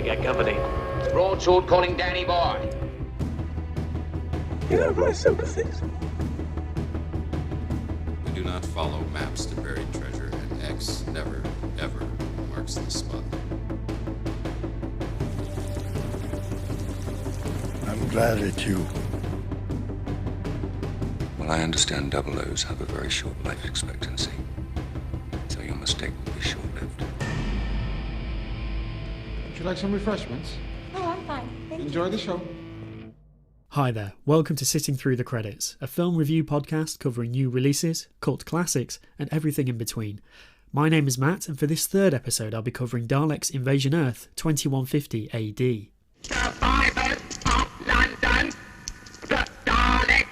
We get company. Broadsword calling Danny boy. You have my sympathies. We do not follow maps to buried treasure, and X never, ever marks the spot. I'm glad it's you. Well, I understand double O's have a very short life expectancy, so your mistake will be short-lived. Would you like some refreshments? Oh, I'm fine. Thank Enjoy the show. Hi there, welcome to Sitting Through the Credits, a film review podcast covering new releases, cult classics, and everything in between. My name is Matt, and for this third episode I'll be covering Daleks Invasion Earth 2150 AD. Survivors of London. The Daleks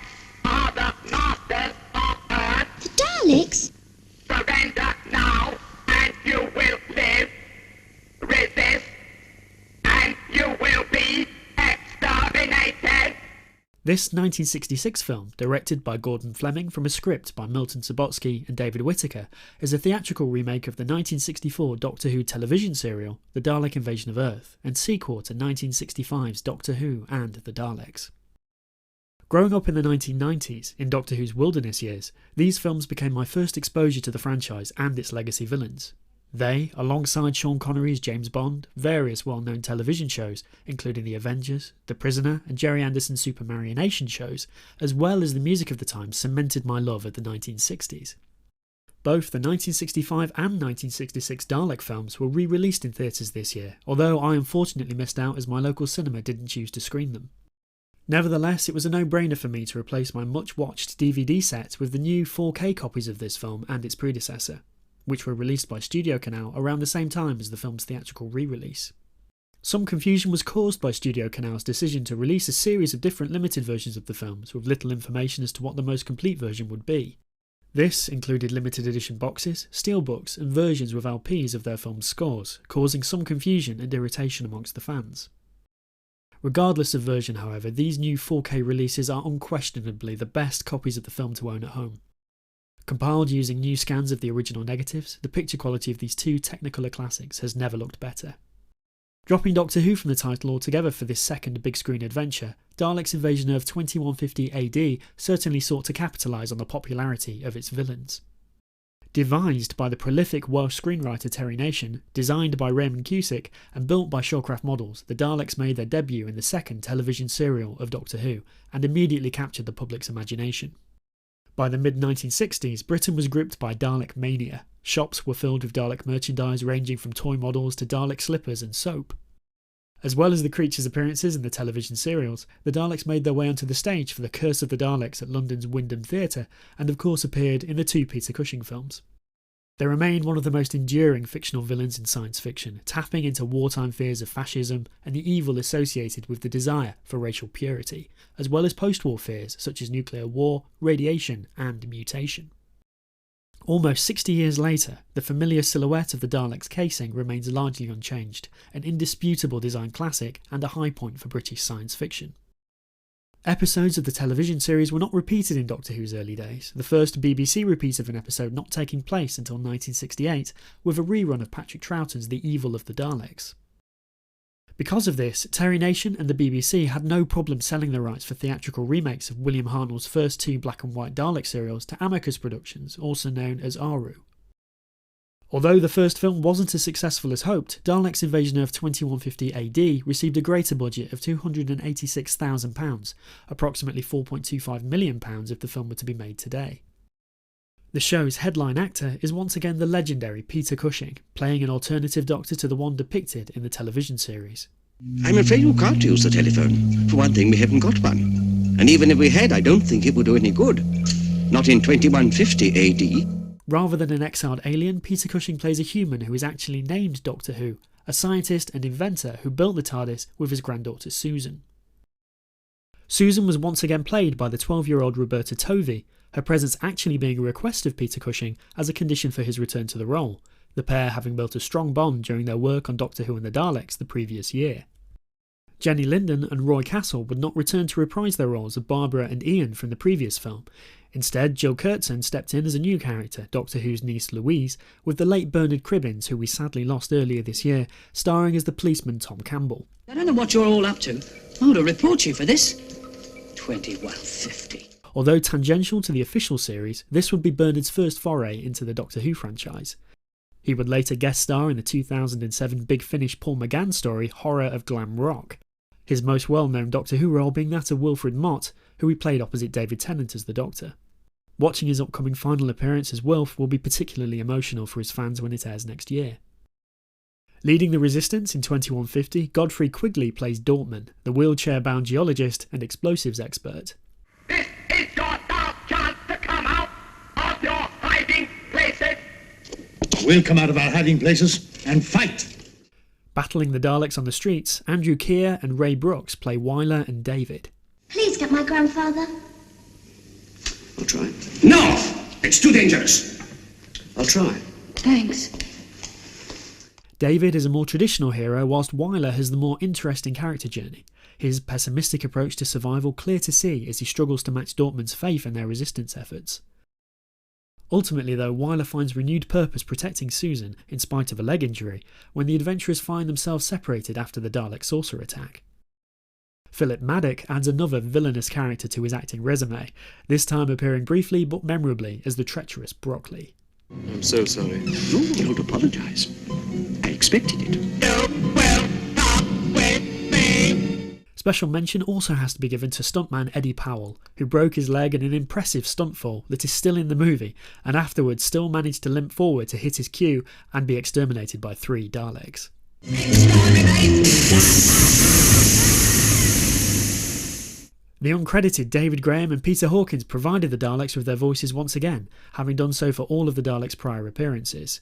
are the masters of Earth. The Daleks? Surrender now, and you will live. Resist, and you will be exterminated. This 1966 film, directed by Gordon Flemyng from a script by Milton Subotsky and David Whittaker, is a theatrical remake of the 1964 Doctor Who television serial, The Dalek Invasion of Earth, and sequel to 1965's Doctor Who and the Daleks. Growing up in the 1990s, in Doctor Who's wilderness years, these films became my first exposure to the franchise and its legacy villains. They, alongside Sean Connery's James Bond, various well-known television shows, including The Avengers, The Prisoner, and Jerry Anderson's Supermarionation shows, as well as the music of the time, cemented my love of the 1960s. Both the 1965 and 1966 Dalek films were re-released in theatres this year, although I unfortunately missed out as my local cinema didn't choose to screen them. Nevertheless, it was a no-brainer for me to replace my much-watched DVD set with the new 4K copies of this film and its predecessor, which were released by Studio Canal around the same time as the film's theatrical re-release. Some confusion was caused by Studio Canal's decision to release a series of different limited versions of the films with little information as to what the most complete version would be. This included limited edition boxes, steelbooks, and versions with LPs of their film's scores, causing some confusion and irritation amongst the fans. Regardless of version, however, these new 4K releases are unquestionably the best copies of the film to own at home. Compiled using new scans of the original negatives, the picture quality of these two Technicolor classics has never looked better. Dropping Doctor Who from the title altogether for this second big screen adventure, Daleks Invasion Earth 2150 AD certainly sought to capitalise on the popularity of its villains. Devised by the prolific Welsh screenwriter Terry Nation, designed by Raymond Cusick, and built by Shawcraft Models, the Daleks made their debut in the second television serial of Doctor Who, and immediately captured the public's imagination. By the mid-1960s, Britain was gripped by Dalek mania. Shops were filled with Dalek merchandise ranging from toy models to Dalek slippers and soap. As well as the creatures' appearances in the television serials, the Daleks made their way onto the stage for The Curse of the Daleks at London's Wyndham Theatre, and of course appeared in the two Peter Cushing films. They remain one of the most enduring fictional villains in science fiction, tapping into wartime fears of fascism and the evil associated with the desire for racial purity, as well as post-war fears such as nuclear war, radiation, and mutation. Almost 60 years later, the familiar silhouette of the Dalek's casing remains largely unchanged, an indisputable design classic and a high point for British science fiction. Episodes of the television series were not repeated in Doctor Who's early days, the first BBC repeat of an episode not taking place until 1968, with a rerun of Patrick Troughton's The Evil of the Daleks. Because of this, Terry Nation and the BBC had no problem selling the rights for theatrical remakes of William Hartnell's first two black and white Dalek serials to Amicus Productions, also known as Aru. Although the first film wasn't as successful as hoped, Daleks Invasion Earth 2150 AD received a greater budget of £286,000, approximately £4.25 million if the film were to be made today. The show's headline actor is once again the legendary Peter Cushing, playing an alternative Doctor to the one depicted in the television series. I'm afraid you can't use the telephone. For one thing, we haven't got one. And even if we had, I don't think it would do any good. Not in 2150 AD. Rather than an exiled alien, Peter Cushing plays a human who is actually named Doctor Who, a scientist and inventor who built the TARDIS with his granddaughter Susan. Susan was once again played by the 12-year-old Roberta Tovey, her presence actually being a request of Peter Cushing as a condition for his return to the role, the pair having built a strong bond during their work on Doctor Who and the Daleks the previous year. Jenny Linden and Roy Castle would not return to reprise their roles of Barbara and Ian from the previous film. Instead, Jill Kurtzen stepped in as a new character, Doctor Who's niece Louise, with the late Bernard Cribbins, who we sadly lost earlier this year, starring as the policeman Tom Campbell. I don't know what you're all up to. I ought to report you for this. 2150. Although tangential to the official series, this would be Bernard's first foray into the Doctor Who franchise. He would later guest star in the 2007 Big Finish Paul McGann story Horror of Glam Rock, his most well-known Doctor Who role being that of Wilfred Mott, who he played opposite David Tennant as the Doctor. Watching his upcoming final appearance as Wilf will be particularly emotional for his fans when it airs next year. Leading the Resistance in 2150, Godfrey Quigley plays Dortman, the wheelchair-bound geologist and explosives expert. This is your last chance to come out of your hiding places. We'll come out of our hiding places and fight. Battling the Daleks on the streets, Andrew Keir and Ray Brooks play Wyler and David. Please get my grandfather. I'll try. No! It's too dangerous. I'll try. Thanks. David is a more traditional hero, whilst Wyler has the more interesting character journey. His pessimistic approach to survival clear to see as he struggles to match Dortman's faith in their resistance efforts. Ultimately though, Wyler finds renewed purpose protecting Susan, in spite of a leg injury, when the adventurers find themselves separated after the Dalek saucer attack. Philip Maddock adds another villainous character to his acting resume, this time appearing briefly but memorably as the treacherous Broccoli. I'm so sorry. No, don't apologise. I expected it. You will come with me. Special mention also has to be given to stuntman Eddie Powell, who broke his leg in an impressive stunt fall that is still in the movie, and afterwards still managed to limp forward to hit his cue and be exterminated by 3 Daleks. The uncredited David Graham and Peter Hawkins provided the Daleks with their voices once again, having done so for all of the Daleks' prior appearances.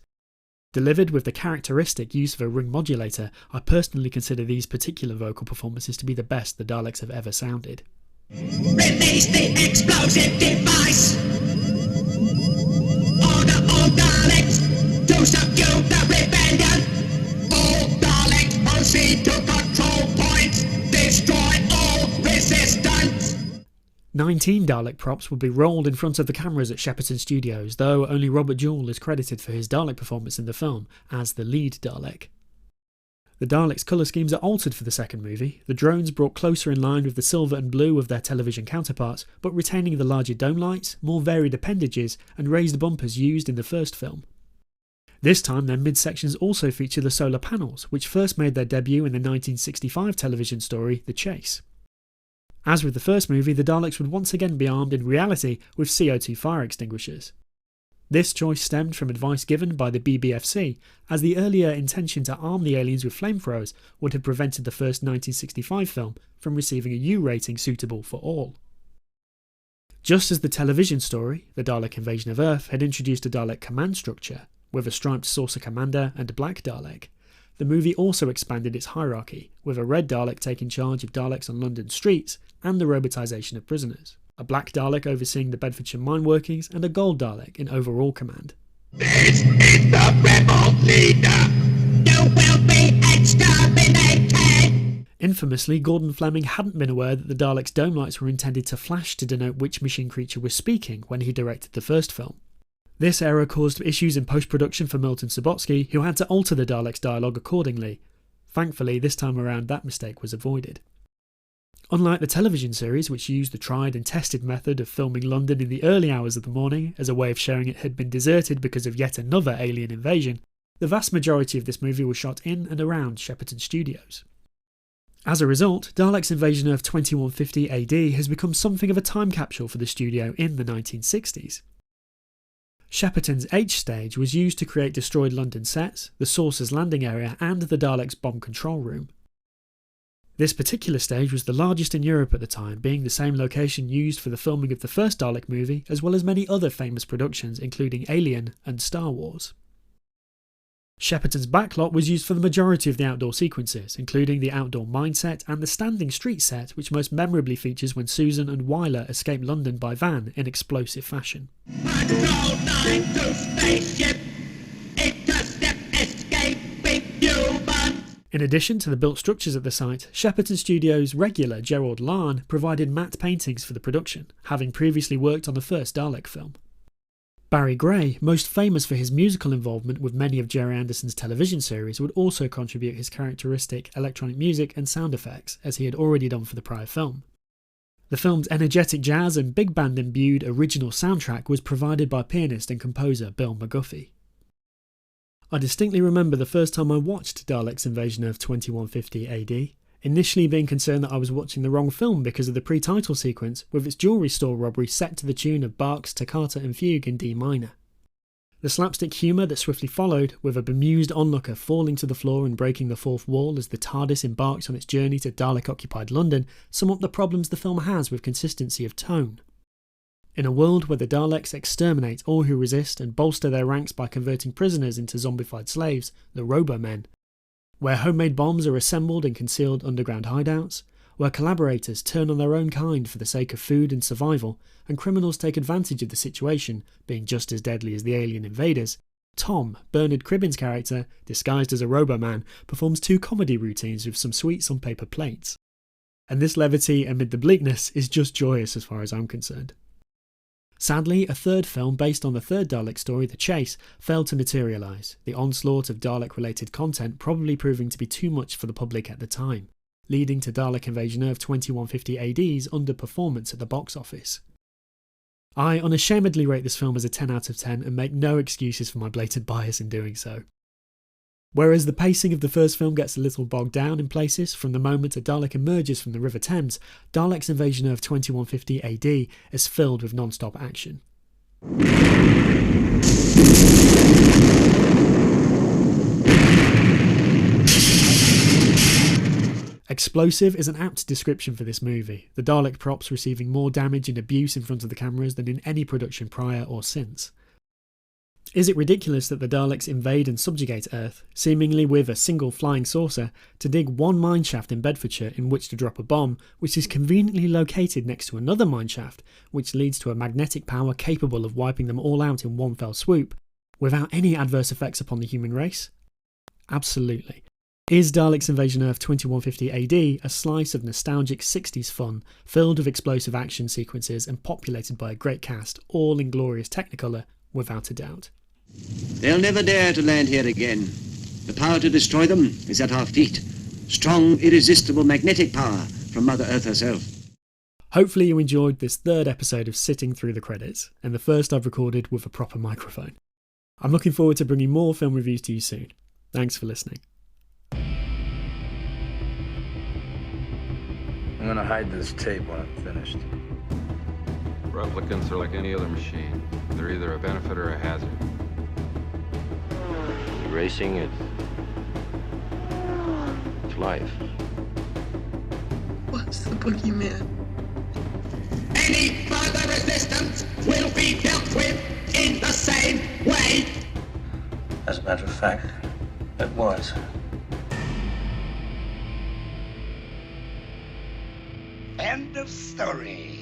Delivered with the characteristic use of a ring modulator, I personally consider these particular vocal performances to be the best the Daleks have ever sounded. Release the explosive device. Order all Daleks to subdue the rebellion. All Daleks proceed to control points. Destroy all resistance. 19 Dalek props would be rolled in front of the cameras at Shepperton Studios, though only Robert Jewell is credited for his Dalek performance in the film as the lead Dalek. The Daleks' colour schemes are altered for the second movie, the drones brought closer in line with the silver and blue of their television counterparts, but retaining the larger dome lights, more varied appendages, and raised bumpers used in the first film. This time their midsections also feature the solar panels, which first made their debut in the 1965 television story The Chase. As with the first movie, the Daleks would once again be armed in reality with CO2 fire extinguishers. This choice stemmed from advice given by the BBFC, as the earlier intention to arm the aliens with flamethrowers would have prevented the first 1965 film from receiving a U rating suitable for all. Just as the television story, The Dalek Invasion of Earth, had introduced a Dalek command structure, with a striped saucer commander and a black Dalek, the movie also expanded its hierarchy, with a red Dalek taking charge of Daleks on London streets and the robotisation of prisoners, a black Dalek overseeing the Bedfordshire mine workings, and a gold Dalek in overall command. This is the rebel leader. You will be exterminated. Infamously, Gordon Flemyng hadn't been aware that the Daleks' dome lights were intended to flash to denote which machine creature was speaking when he directed the first film. This error caused issues in post-production for Milton Subotsky, who had to alter the Daleks' dialogue accordingly. Thankfully, this time around that mistake was avoided. Unlike the television series, which used the tried and tested method of filming London in the early hours of the morning as a way of showing it had been deserted because of yet another alien invasion, the vast majority of this movie was shot in and around Shepperton Studios. As a result, Daleks Invasion Earth 2150 AD has become something of a time capsule for the studio in the 1960s. Shepperton's H stage was used to create destroyed London sets, the Saucer's landing area, and the Daleks' bomb control room. This particular stage was the largest in Europe at the time, being the same location used for the filming of the first Dalek movie, as well as many other famous productions including Alien and Star Wars. Shepperton's backlot was used for the majority of the outdoor sequences, including the outdoor mine set and the standing street set, which most memorably features when Susan and Wyler escape London by van in explosive fashion. Control 9 to spaceship. Intercept escaping humans. In addition to the built structures at the site, Shepperton Studios' regular Gerald Larne provided matte paintings for the production, having previously worked on the first Dalek film. Barry Gray, most famous for his musical involvement with many of Jerry Anderson's television series, would also contribute his characteristic electronic music and sound effects, as he had already done for the prior film. The film's energetic jazz and big band imbued original soundtrack was provided by pianist and composer Bill McGuffey. I distinctly remember the first time I watched Daleks Invasion Earth 2150 AD, initially being concerned that I was watching the wrong film because of the pre-title sequence with its jewellery store robbery set to the tune of Bach's Toccata and Fugue in D minor. The slapstick humour that swiftly followed, with a bemused onlooker falling to the floor and breaking the fourth wall as the TARDIS embarks on its journey to Dalek-occupied London, sum up the problems the film has with consistency of tone. In a world where the Daleks exterminate all who resist and bolster their ranks by converting prisoners into zombified slaves, the Robo-Men, where homemade bombs are assembled in concealed underground hideouts, where collaborators turn on their own kind for the sake of food and survival, and criminals take advantage of the situation, being just as deadly as the alien invaders, Tom, Bernard Cribbin's character, disguised as a Robo-Man, performs 2 comedy routines with some sweets on paper plates. And this levity amid the bleakness is just joyous as far as I'm concerned. Sadly, a third film based on the third Dalek story, The Chase, failed to materialise, the onslaught of Dalek-related content probably proving to be too much for the public at the time, leading to Dalek Invasion Earth 2150 AD's underperformance at the box office. I unashamedly rate this film as a 10 out of 10 and make no excuses for my blatant bias in doing so. Whereas the pacing of the first film gets a little bogged down in places from the moment a Dalek emerges from the River Thames, Daleks Invasion Earth 2150 AD is filled with non-stop action. Explosive is an apt description for this movie, the Dalek props receiving more damage and abuse in front of the cameras than in any production prior or since. Is it ridiculous that the Daleks invade and subjugate Earth, seemingly with a single flying saucer, to dig one mineshaft in Bedfordshire in which to drop a bomb, which is conveniently located next to another mineshaft, which leads to a magnetic power capable of wiping them all out in one fell swoop, without any adverse effects upon the human race? Absolutely. Is Daleks Invasion Earth 2150 AD a slice of nostalgic 60s fun, filled with explosive action sequences and populated by a great cast, all in glorious Technicolor? Without a doubt. They'll never dare to land here again. The power to destroy them is at our feet. Strong, irresistible magnetic power from Mother Earth herself. Hopefully you enjoyed this third episode of Sitting Through the Credits, and the first I've recorded with a proper microphone. I'm looking forward to bringing more film reviews to you soon. Thanks for listening. I'm gonna hide this tape when I'm finished. Replicants are like any other machine. They're either a benefit or a hazard. Racing, it's life. What's the boogeyman? Any further resistance will be dealt with in the same way. As a matter of fact, it was. End of story.